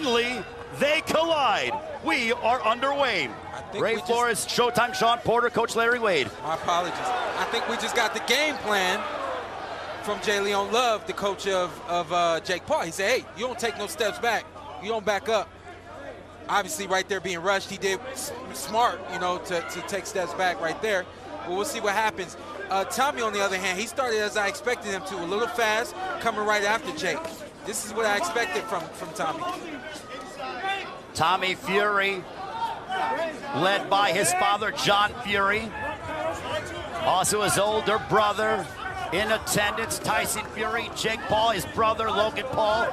finally, they collide. We are underway. Ray Flores, Showtime, Sean Porter, Coach Larry Wade. My apologies. I think we just got the game plan from J. Leon Love, the coach of Jake Paul. He said, hey, you don't take no steps back. You don't back up. Obviously, right there being rushed, he did smart, you know, to take steps back right there. But we'll see what happens. Tommy, on the other hand, he started as I expected him to, a little fast, coming right after Jake. This is what I expected from Tommy. Tommy Fury, led by his father, John Fury. Also his older brother in attendance, Tyson Fury. Jake Paul, his brother, Logan Paul.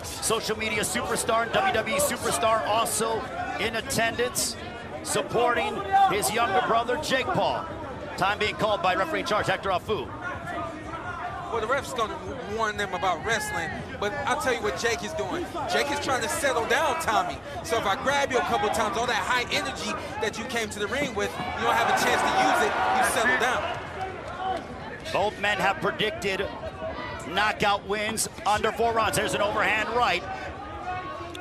Social media superstar and WWE superstar also in attendance, supporting his younger brother, Jake Paul. Time being called by referee in charge, Hector Afu. Well, the ref's going to warn them about wrestling, but I'll tell you what Jake is doing. Jake is trying to settle down Tommy. So if I grab you a couple of times, all that high energy that you came to the ring with, you don't have a chance to use it, you settle down. Both men have predicted knockout wins under 4 rounds. There's an overhand right.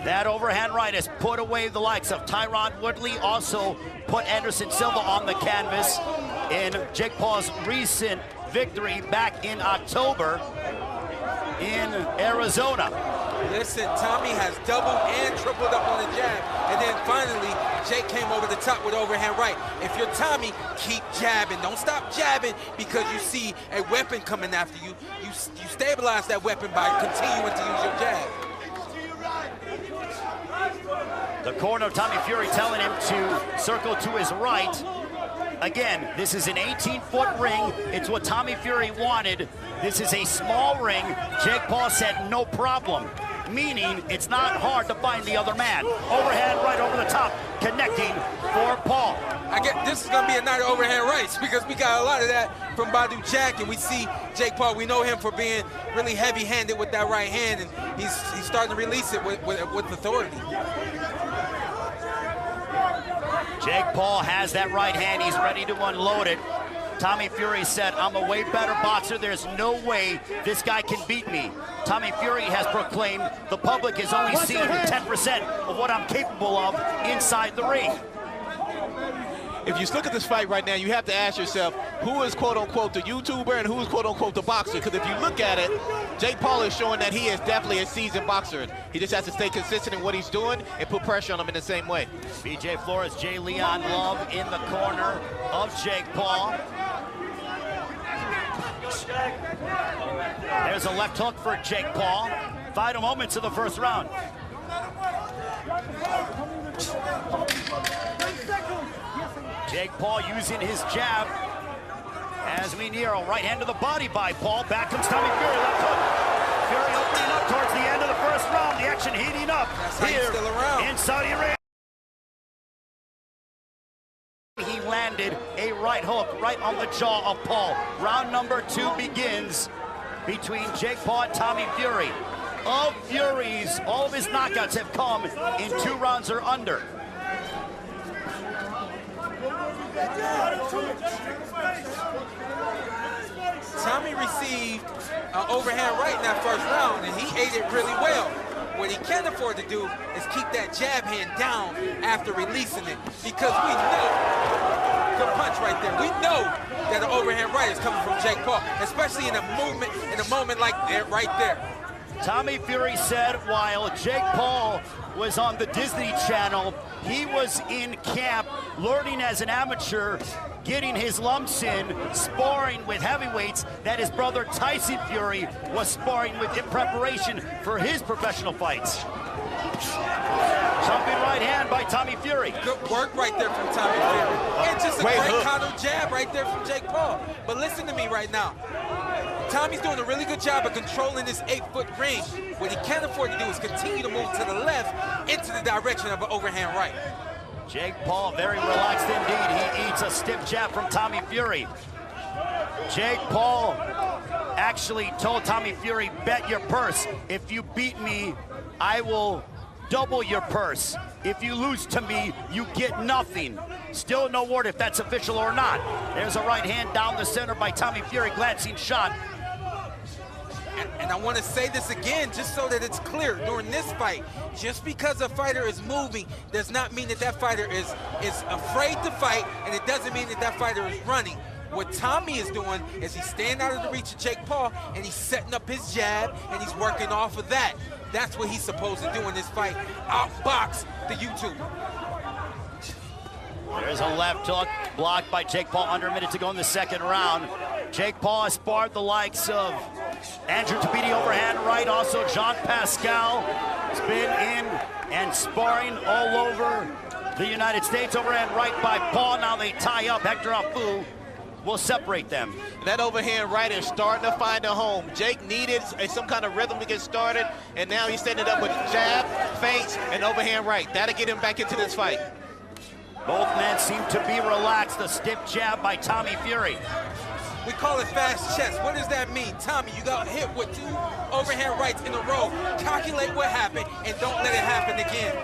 That overhand right has put away the likes of Tyron Woodley, also put Anderson Silva on the canvas in Jake Paul's recent victory back in October in Arizona. Listen, Tommy has doubled and tripled up on the jab, and then finally Jake came over the top with overhand right. If you're Tommy, keep jabbing. Don't stop jabbing because you see a weapon coming after you. You stabilize that weapon by continuing to use your jab. The corner of Tommy Fury telling him to circle to his right. Again, this is an 18-foot ring. It's what Tommy Fury wanted. This is a small ring. Jake Paul said no problem, meaning it's not hard to find the other man. Overhand right over the top, connecting for Paul. I get this is going to be a night of overhand rights because we got a lot of that from Badou Jack, and we see Jake Paul. We know him for being really heavy-handed with that right hand, and he's starting to release it with authority. Jake Paul has that right hand. He's ready to unload it. Tommy Fury said, I'm a way better boxer. There's no way this guy can beat me. Tommy Fury has proclaimed the public has only seen 10% of what I'm capable of inside the ring. If you look at this fight right now, you have to ask yourself, who is quote-unquote the YouTuber and who is quote-unquote the boxer? Because if you look at it, Jake Paul is showing that he is definitely a seasoned boxer. He just has to stay consistent in what he's doing and put pressure on him in the same way. BJ Flores, J. Leon Love in the corner of Jake Paul. There's a left hook for Jake Paul. Final moments of the first round. Jake Paul using his jab as we near a right hand to the body by Paul. Back comes Tommy Fury, left hook. Fury opening up towards the end of the first round. The action heating up here in Saudi Arabia. He landed a right hook right on the jaw of Paul. Round number 2 begins between Jake Paul and Tommy Fury. Of Fury's, all of his knockouts have come in 2 rounds or under. Tommy received an overhand right in that first round, and he ate it really well. What he can't afford to do is keep that jab hand down after releasing it, because we know, good punch right there, we know that an overhand right is coming from Jake Paul, especially in a moment like that right there. Tommy Fury said while Jake Paul was on the Disney Channel, he was in camp learning as an amateur, getting his lumps in, sparring with heavyweights that his brother Tyson Fury was sparring with in preparation for his professional fights. Jumping right hand by Tommy Fury. Good work right there from Tommy Fury. And just a great counter jab right there from Jake Paul. But listen to me right now. Tommy's doing a really good job of controlling this 8-foot ring. What he can't afford to do is continue to move to the left into the direction of an overhand right. Jake Paul very relaxed indeed. He eats a stiff jab from Tommy Fury. Jake Paul actually told Tommy Fury, bet your purse. If you beat me, I will double your purse. If you lose to me, you get nothing. Still no word if that's official or not. There's a right hand down the center by Tommy Fury, glancing shot And I want to say this again, just so that it's clear, during this fight, just because a fighter is moving does not mean that that fighter is afraid to fight, and it doesn't mean that that fighter is running. What Tommy is doing is he's staying out of the reach of Jake Paul, and he's setting up his jab, and he's working off of that. That's what he's supposed to do in this fight, outbox the YouTuber. There's a left hook blocked by Jake Paul. Under a minute to go in the second round. Jake Paul has sparred the likes of Andrew Tabiti overhand right. Also Jean Pascal has been in and sparring all over the United States. Overhand right by Paul. Now they tie up. Hector Afu will separate them. That overhand right is starting to find a home. Jake needed some kind of rhythm to get started, and now he's setting it up with jab, feints, and overhand right. That'll get him back into this fight. Both men seem to be relaxed. The stiff jab by Tommy Fury. We call it fast chess. What does that mean? Tommy, you got hit with 2 overhand rights in a row. Calculate what happened and don't let it happen again.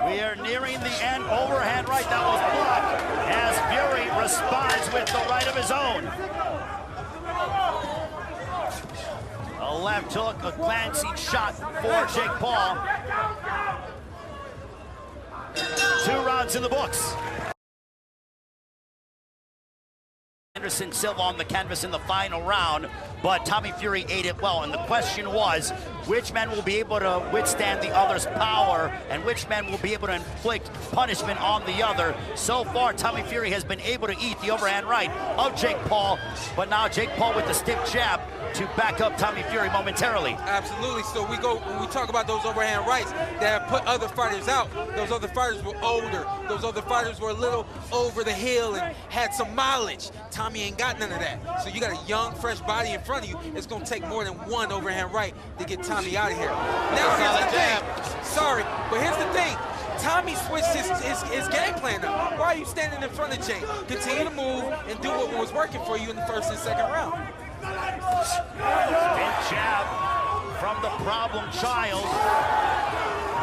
We are nearing the end. Overhand right, that was blocked as Fury responds with the right of his own. A left hook, a glancing shot for Jake Paul. 2 rounds in the books. Anderson Silva on the canvas in the final round, but Tommy Fury ate it well, and the question was, which man will be able to withstand the other's power, and which man will be able to inflict punishment on the other? So far, Tommy Fury has been able to eat the overhand right of Jake Paul, but now Jake Paul with the stiff jab to back up Tommy Fury momentarily. Absolutely. So when we talk about those overhand rights that have put other fighters out, those other fighters were older. Those other fighters were a little over the hill and had some mileage. Tommy ain't got none of that. So you got a young, fresh body in front of you. It's going to take more than 1 overhand right to get Tommy out of here. Now, here's the thing. Sorry, but here's the thing. Tommy switched his game plan up. Why are you standing in front of Jake? Continue to move and do what was working for you in the first and second round. Big jab from the problem child.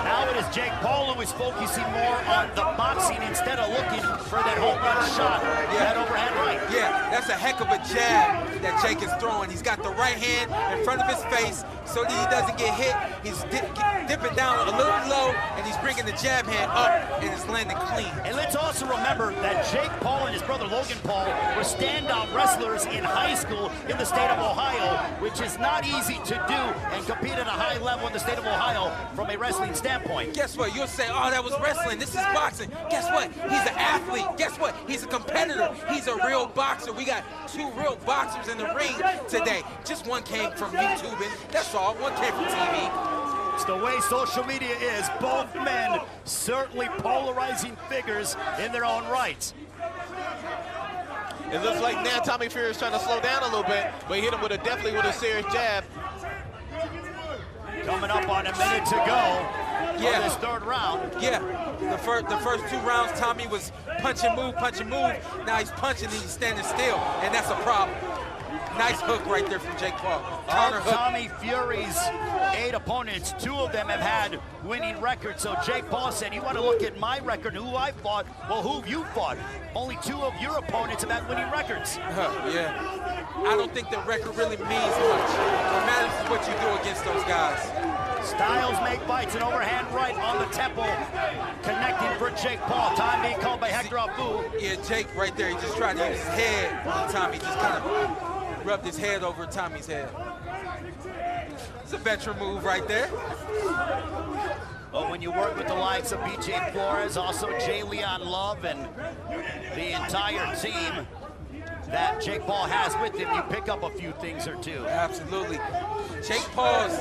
Now it is Jake Paul who is focusing more on the boxing instead of looking for that home run shot, that overhand right. Yeah, that's a heck of a jab that Jake is throwing. He's got the right hand in front of his face so that he doesn't get hit. He's dipping down a little low, and he's bringing the jab hand up, and it's landing clean. And let's also remember that Jake Paul and his brother Logan Paul were standout wrestlers in high school in the state of Ohio, which is not easy to do and compete at a high level in the state of Ohio from a wrestling standpoint. Guess what? You'll say, oh, that was wrestling. This is boxing. Guess what? He's an athlete. Guess what? He's a competitor. He's a real boxer. We got 2 real boxers in the ring today. Just one came from YouTube, and that's all. One came from TV. It's the way social media is. Both men certainly polarizing figures in their own rights. It looks like now Tommy Fury is trying to slow down a little bit, but he hit him with definitely with a serious jab. Coming up on a minute to go for this third round. Yeah, the first 2 rounds, Tommy was punch and move. Now he's punching and he's standing still, and that's a problem. Nice hook right there from Jake Paul. Of Tommy Fury's 8 opponents, 2 of them have had winning records. So Jake Paul said, you want to look at my record, who I fought? Well, who have you fought? Only 2 of your opponents have had winning records. Yeah. I don't think the record really means much. What matters is what you do against those guys. Styles make fights, an overhand right on the temple, connecting for Jake Paul. Time being called by Hector Afu. Yeah, Jake right there, he just tried to use his head on Tommy. Just kind of rubbed his head over Tommy's head. It's a veteran move right there. But when you work with the likes of BJ Flores, also Jay Leon Love, and the entire team that Jake Paul has with him, you pick up a few things or two. Absolutely. Jake Paul's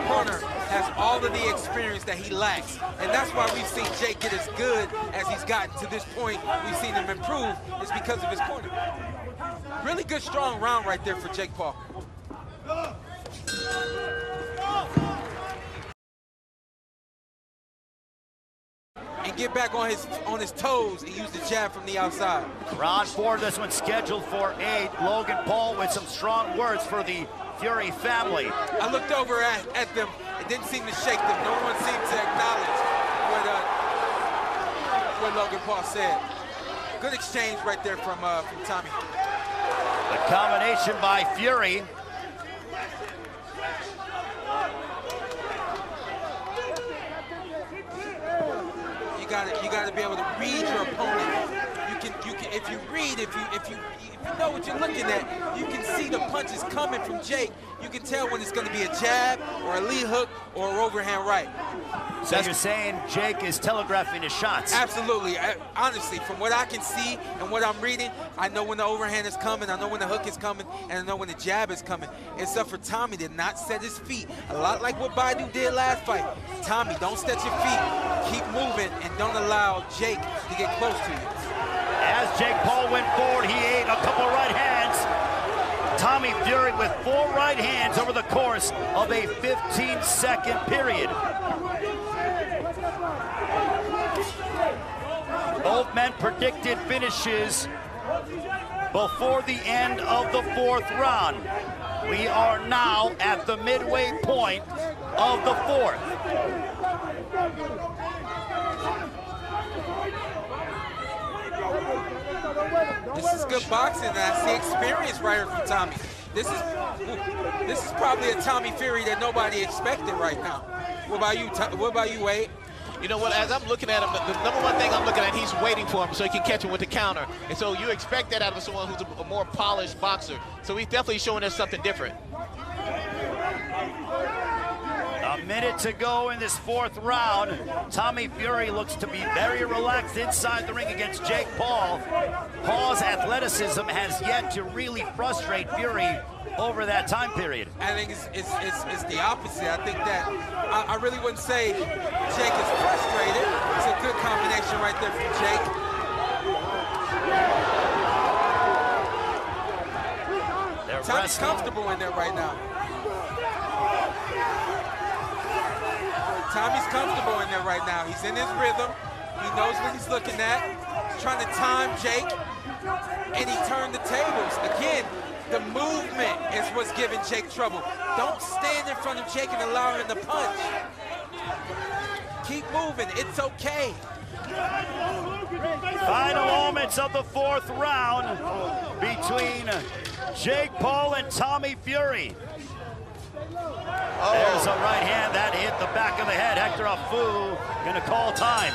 corner has all of the experience that he lacks. And that's why we've seen Jake get as good as he's gotten to this point. We've seen him improve. It's because of his corner. Really good, strong round right there for Jake Paul. And get back on his toes and use the jab from the outside. Round 4, this one's scheduled for 8. Logan Paul with some strong words for the Fury family. I looked over at them. It didn't seem to shake them. No one seemed to acknowledge what Logan Paul said. Good exchange right there from Tommy. The combination by Fury. You got to be able to read your opponent. If you know what you're looking at, you can see the punches coming from Jake. You can tell when it's going to be a jab or a lead hook or an overhand right. So you're saying Jake is telegraphing his shots? Absolutely. Honestly, from what I can see and what I'm reading, I know when the overhand is coming, I know when the hook is coming, and I know when the jab is coming. It's up for Tommy to not set his feet. A lot like what Baidu did last fight. Tommy, don't set your feet. Keep moving and don't allow Jake to get close to you. As Jake Paul went forward, he ate a couple right hands. Tommy Fury with 4 right hands over the course of a 15-second period. Both men predicted finishes before the end of the 4th round. We are now at the midway point of the 4th. This is good boxing, and I see experience right here from Tommy. This is probably a Tommy Fury that nobody expected right now. What about you, Wade? You know what, as I'm looking at him, the number one thing I'm looking at, he's waiting for him so he can catch him with the counter. And so you expect that out of someone who's a more polished boxer. So he's definitely showing us something different. A minute to go in this 4th round. Tommy Fury looks to be very relaxed inside the ring against Jake Paul. Paul's athleticism has yet to really frustrate Fury over that time period. I think it's the opposite. I think that I really wouldn't say Jake is frustrated. It's a good combination right there from Jake. Tommy's comfortable in there right now. Tommy's comfortable in there right now. He's in his rhythm. He knows what he's looking at. He's trying to time Jake, and he turned the tables. Again, the movement is what's giving Jake trouble. Don't stand in front of Jake and allow him to punch. Keep moving. It's okay. Final moments of the 4th round between Jake Paul and Tommy Fury. There's a right hand that hit the back of the head. Hector Afu gonna call time.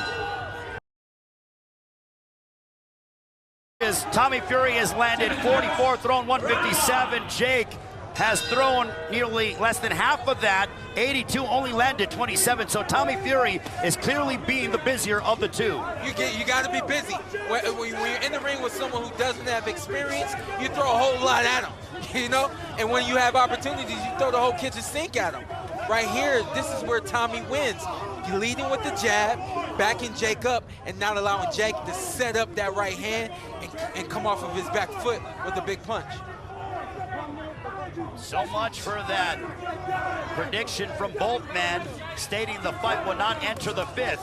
Tommy Fury has landed 44, thrown 157. Jake has thrown nearly less than half of that, 82, only landed 27. So Tommy Fury is clearly being the busier of the two. You got to be busy. When you're in the ring with someone who doesn't have experience, you throw a whole lot at them, you know? And when you have opportunities, you throw the whole kitchen sink at them. Right here, this is where Tommy wins. You're leading with the jab, backing Jake up, and not allowing Jake to set up that right hand and come off of his back foot with a big punch. So much for that prediction from both men, stating the fight will not enter the 5th.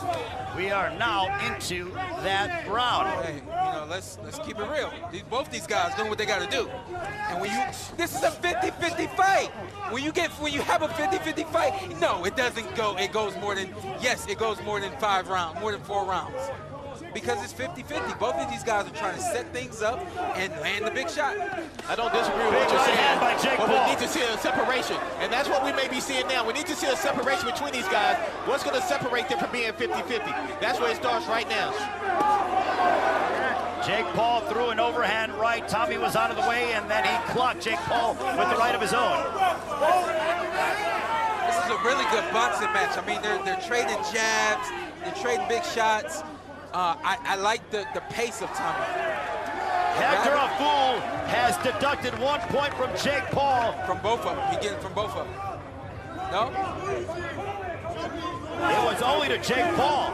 We are now into that round. Hey, you know, let's keep it real. Both these guys doing what they got to do. And this is a 50-50 fight. When you have a 50-50 fight, no, it doesn't go. It goes more than 5 rounds, more than 4 rounds. Because it's 50-50. Both of these guys are trying to set things up and land the big shot. I don't disagree with what you're saying, by Jake but Paul. we need to see a separation. And that's what we may be seeing now. We need to see a separation between these guys. What's going to separate them from being 50-50? That's where it starts right now. Jake Paul threw an overhand right. Tommy was out of the way, and then he clocked Jake Paul with the right of his own. This is a really good boxing match. I mean, they're trading jabs, they're trading big shots. I like the pace of Tommy. Hector Afu has deducted 1 point from Jake Paul. From both of them. He getting from both of them. No? It was only to Jake Paul.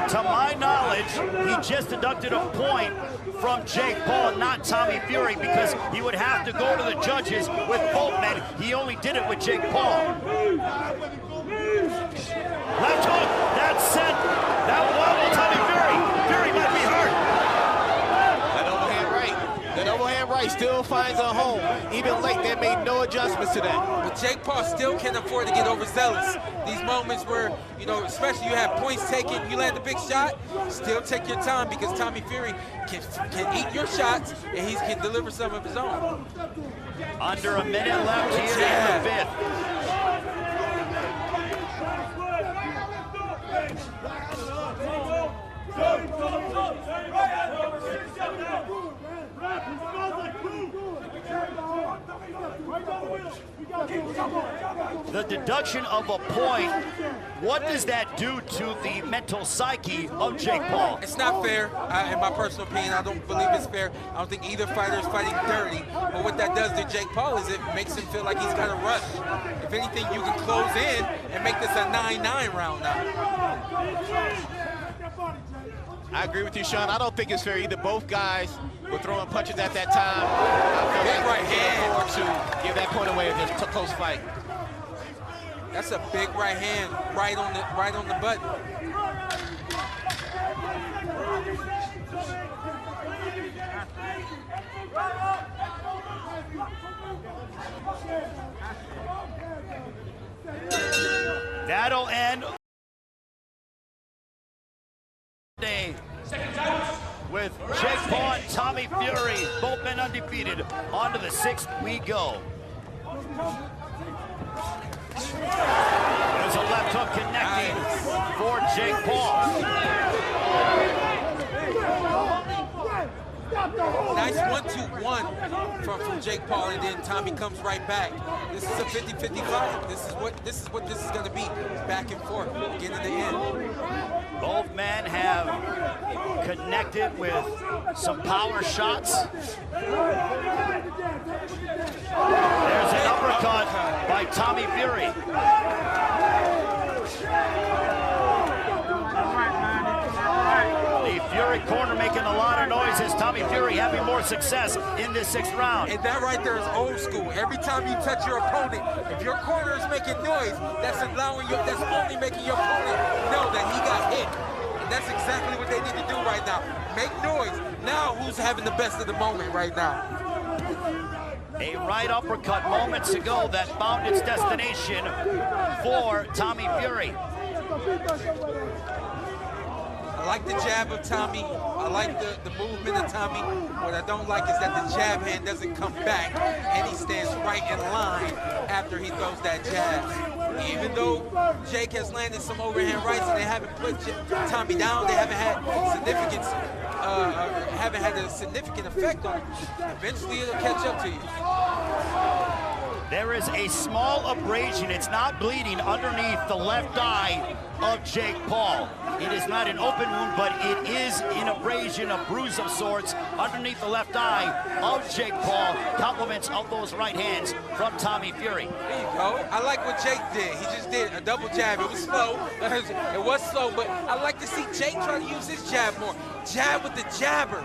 To my knowledge, he just deducted a point from Jake Paul, not Tommy Fury, because he would have to go to the judges with both men. He only did it with Jake Paul. Left hook, that's set. That will wobble Tommy Fury. Fury might be hurt. That overhand right still finds a home. Even late, they made no adjustments to that. But Jake Paul still can't afford to get overzealous. These moments where, you know, especially you have points taken, you land a big shot, still take your time because Tommy Fury can eat your shots and he can deliver some of his own. Under a minute left here in the fifth. The deduction of a point, what does that do to the mental psyche of Jake Paul? It's not fair, in my personal opinion. I don't believe it's fair. I don't think either fighter is fighting dirty. But what that does to Jake Paul is it makes him feel like he's got to rush. If anything, you can close in and make this a 9-9 round now. I agree with you, Sean. I don't think it's fair either. Both guys were throwing punches at that time. I feel Big like right they can't hand. afford to give that point away in this close fight. That's a big right hand, right on the button. That'll end day with Jake Paul and Tommy Fury, both men undefeated. On to the sixth we go. There's a left hook connecting for Jake Paul. Nice 1-2-1 from Jake Paul, and then Tommy comes right back. This is a 50-50 fight. This is what this is going to be, back and forth, beginning to end. Both men have connected with some power shots. There's an uppercut by Tommy Fury. The Fury corner making a lot of noise as Tommy Fury having more success in this sixth round. And that right there is old school. Every time you touch your opponent, if your corner is making noise, that's only making your opponent know that he got hit. And that's exactly what they need to do right now. Make noise. Now who's having the best of the moment right now? A right uppercut moments ago that found its destination for Tommy Fury. I like the jab of Tommy. I like the movement of Tommy. What I don't like is that the jab hand doesn't come back and he stands right in line after he throws that jab. Even though Jake has landed some overhand rights and they haven't put Tommy down, they haven't had a significant effect on him. Eventually it'll catch up to you. There is a small abrasion. It's not bleeding underneath the left eye of Jake Paul. It is not an open wound, but it is an abrasion, a bruise of sorts underneath the left eye of Jake Paul. Compliments of those right hands from Tommy Fury. There you go. I like what Jake did. He just did a double jab. It was slow. It was slow, but I like to see Jake try to use his jab more. Jab with the jabber.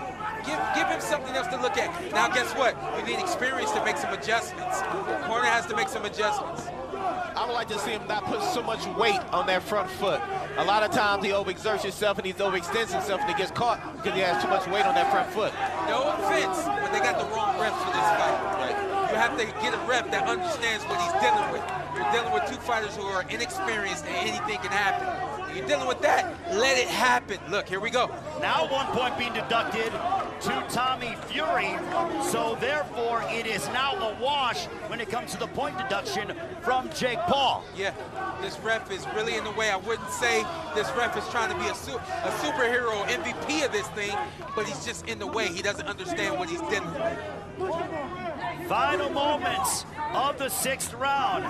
Give him something else to look at. Now, guess what? You need experience to make some adjustments. The corner has to make some adjustments. I would like to see him not put so much weight on that front foot. A lot of times he overexerts himself and he overextends himself and he gets caught because he has too much weight on that front foot. No offense, but they got the wrong reps for this fight. Right? You have to get a rep that understands what he's dealing with. You're dealing with two fighters who are inexperienced and anything can happen. You're dealing with that, let it happen. Look, here we go. Now 1 point being deducted to Tommy Fury, so therefore it is now a wash when it comes to the point deduction from Jake Paul. Yeah, this ref is really in the way. I wouldn't say this ref is trying to be a superhero MVP of this thing, but he's just in the way. He doesn't understand what he's dealing with. Final moments of the sixth round.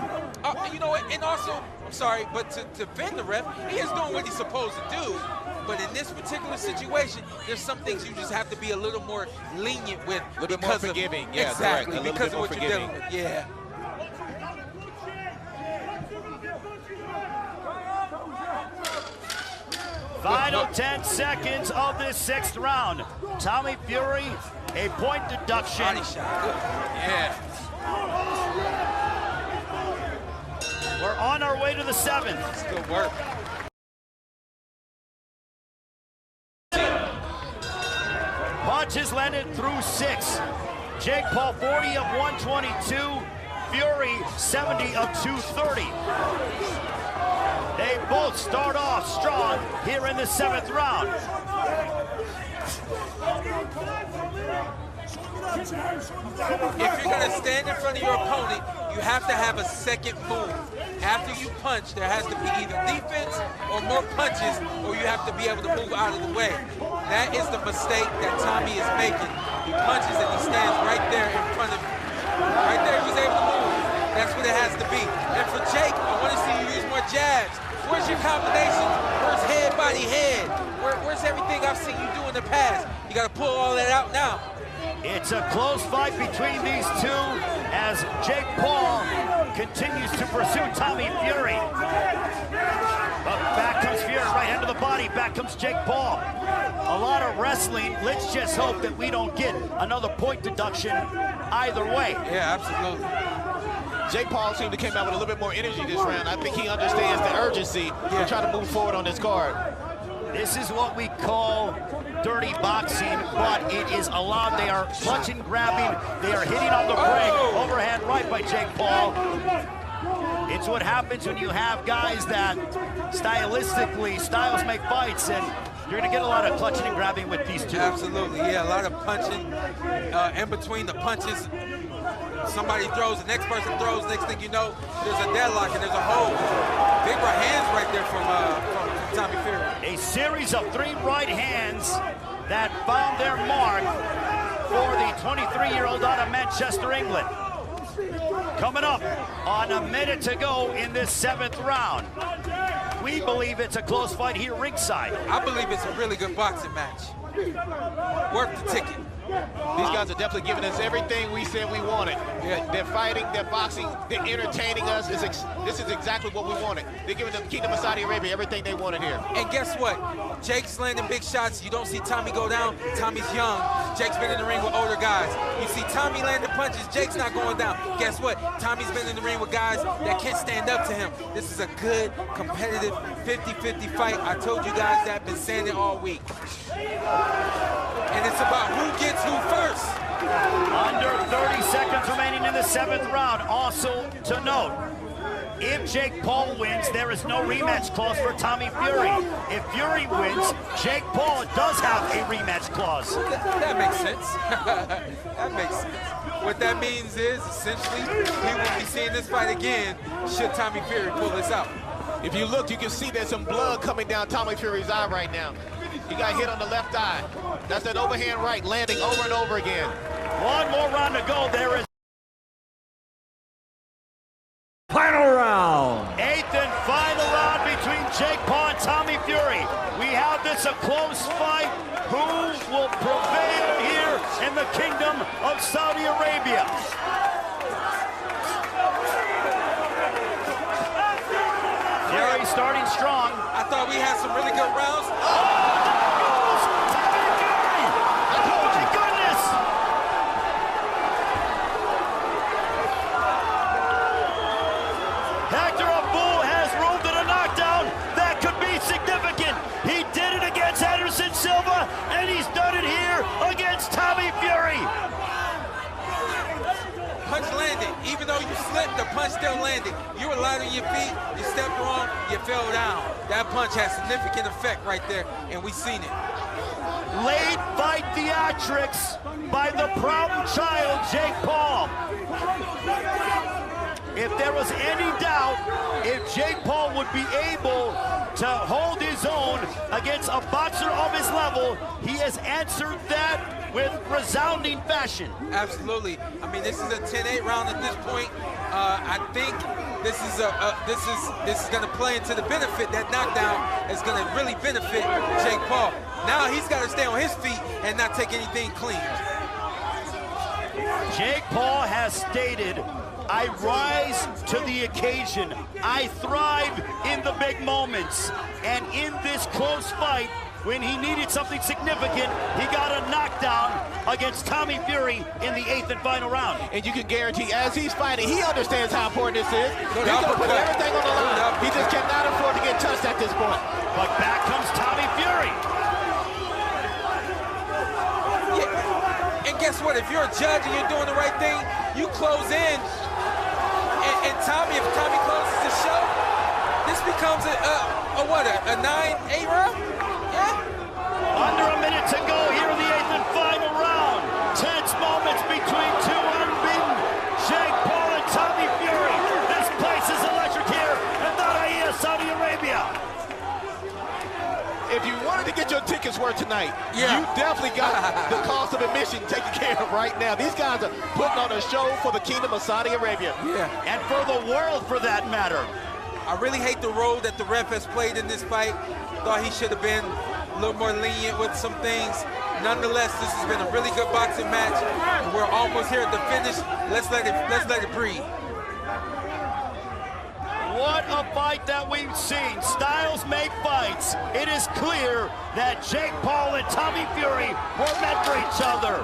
You know what, and also, I'm sorry, but to defend the ref, he is doing what he's supposed to do. But in this particular situation, there's some things you just have to be a little more lenient with. A little bit more forgiving. Yeah, exactly, correct. because of what you're dealing with. Yeah. Final 10 seconds of this sixth round. Tommy Fury, a point deduction. Body shot, good. Yeah. We're on our way to the seventh. It's good work. Punches landed through 6. Jake Paul 40 of 122, Fury 70 of 230. They both start off strong here in the 7th round. If you're going to stand in front of your opponent, you have to have a second move. After you punch, there has to be either defense or more punches, or you have to be able to move out of the way. That is the mistake that Tommy is making. He punches and he stands right there in front of you. Right there, he was able to move. That's what it has to be. And for Jake, I want to see you use more jabs. Where's your combinations? Where's head, body, head? Where's everything I've seen you do in the past? You got to pull all that out now. It's a close fight between these two as Jake Paul continues to pursue Tommy Fury. But back comes Fury, right hand to the body. Back comes Jake Paul. A lot of wrestling. Let's just hope that we don't get another point deduction either way. Yeah, absolutely. Jake Paul seemed to came out with a little bit more energy this round. I think he understands the urgency to try to move forward on this card. This is what we call dirty boxing, but it is allowed. They are clutching, grabbing. They are hitting on the break. Overhand right by Jake Paul. It's what happens when you have guys that stylistically, styles make fights, and you're going to get a lot of clutching and grabbing with these two. Absolutely, yeah, a lot of punching in between the punches. Somebody throws, the next person throws, next thing you know, there's a deadlock and there's a hold. Big right hands right there from Tommy Fury. A series of 3 right hands that found their mark for the 23-year-old out of Manchester, England. Coming up on a minute to go in this 7th round. We believe it's a close fight here ringside. I believe it's a really good boxing match. Worth the ticket. These guys are definitely giving us everything we said we wanted. They're fighting, they're boxing, they're entertaining us. This is exactly what we wanted. They're giving the Kingdom of Saudi Arabia everything they wanted here. And guess what? Jake's landing big shots. You don't see Tommy go down. Tommy's young. Jake's been in the ring with older guys. You see Tommy landing punches. Jake's not going down. Guess what? Tommy's been in the ring with guys that can't stand up to him. This is a good, competitive 50-50 fight. I told you guys that. I've been saying it all week. And it's about who gets who first. Under 30 seconds remaining in the 7th round. Also to note, if Jake Paul wins, there is no rematch clause for Tommy Fury. If Fury wins, Jake Paul does have a rematch clause. That makes sense. That makes sense. What that means is, essentially, we will be seeing this fight again should Tommy Fury pull this out. If you look, you can see there's some blood coming down Tommy Fury's eye right now. He got hit on the left eye. That's that overhand right landing over and over again. One more round to go. There is final round. 8th and final round between Jake Paul and Tommy Fury. We have this a close fight. Who will prevail here in the Kingdom of Saudi Arabia? Fury starting strong. I thought we had some really good rounds. Hector Abdul has room to the knockdown. That could be significant. He did it against Anderson Silva, and he's done it here against Tommy Fury. Punch landed. Even though you slipped, the punch still landed. You were light on your feet, you stepped wrong, you fell down. That punch has significant effect right there, and we've seen it. Late fight theatrics by the problem child, Jake Paul. If there was any doubt if Jake Paul would be able to hold his own against a boxer of his level, he has answered that with resounding fashion. Absolutely. I mean, this is a 10-8 round at this point. I think this is going to play into the benefit. That knockdown is going to really benefit Jake Paul. Now he's got to stay on his feet and not take anything clean. Jake Paul has stated, I rise to the occasion. I thrive in the big moments. And in this close fight, when he needed something significant, he got a knockdown against Tommy Fury in the 8th and final round. And you can guarantee, as he's fighting, he understands how important this is. He's going to put everything on the line. He just cannot afford to get touched at this point. But back comes Tommy Fury. Yeah. And guess what? If you're a judge and you're doing the right thing, you close in. And Tommy, if Tommy closes the show, this becomes a 9-8 round? Yeah. Under a minute to go here in the 8th and final round. Tense moments between two unbeaten Jake Paul and Tommy Fury. This place is electric here in Diriyah, Saudi Arabia. If you wanted to get your tickets worth tonight, Yeah. you definitely got the cost of admission taken care of right now. These guys are putting on a show for the Kingdom of Saudi Arabia. Yeah. And for the world, for that matter. I really hate the role that the ref has played in this fight. Thought he should have been a little more lenient with some things. Nonetheless, this has been a really good boxing match. We're almost here at the finish. Let's let it breathe. What a fight that we've seen. Styles make fights. It is clear that Jake Paul and Tommy Fury were meant for each other.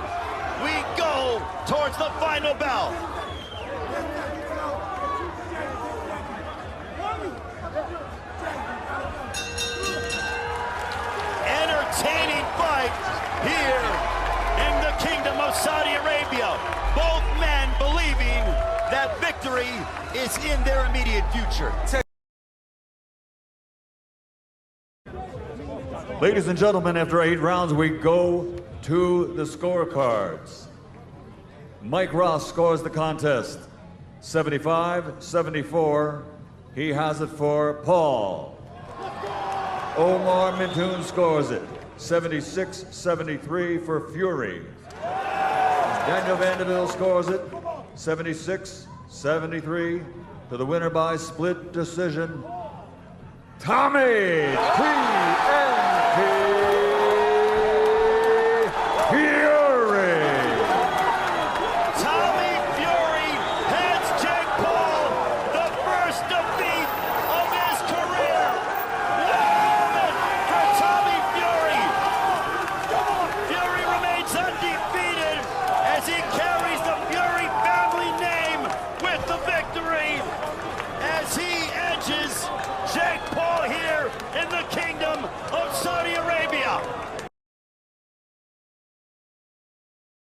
We go towards the final bell. Entertaining fight here in the Kingdom of Saudi Arabia. Both men believing that victory is in their immediate future. Ladies and gentlemen, after 8 rounds, we go to the scorecards. Mike Ross scores the contest 75-74. He has it for Paul. Omar Mintoon scores it 76-73 for Fury. Daniel Vanderbilt scores it 76-73 to the winner by split decision, Tommy Fury.